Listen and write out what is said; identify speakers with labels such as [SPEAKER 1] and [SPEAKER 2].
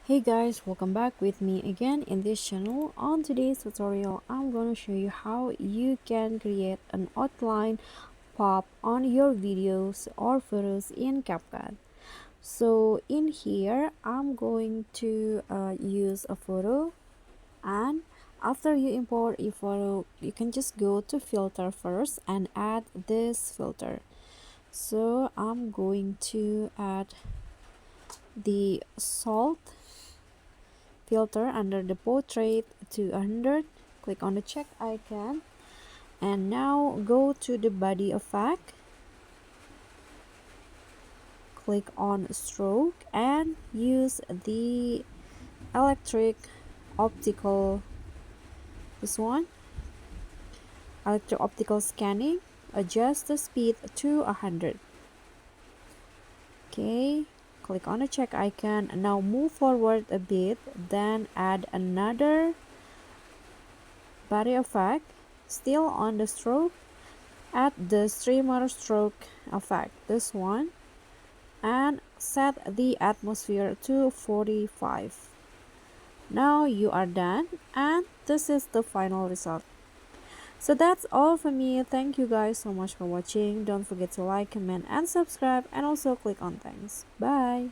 [SPEAKER 1] Hey guys, welcome back with me again in this channel. On today's tutorial, I'm going to show you how you can create an outline pop on your videos or photos in CapCut. So in here, I'm going to use a photo, and after you import a photo, you can just go to filter first and add this filter. So I'm going to add the salt filter under the portrait to 100. Click on the check icon and now go to the body effect, click on stroke and use the electric optical, this one, electro optical scanning. Adjust the speed to 100. Okay, click on the check icon. Now move forward a bit, then add another body effect, still on the stroke. Add the streamer stroke effect, this one, and set the atmosphere to 45. Now you are done, and this is the final result. So that's all for me. Thank you guys so much for watching. Don't forget to like, comment, and subscribe, and also click on thanks. Bye.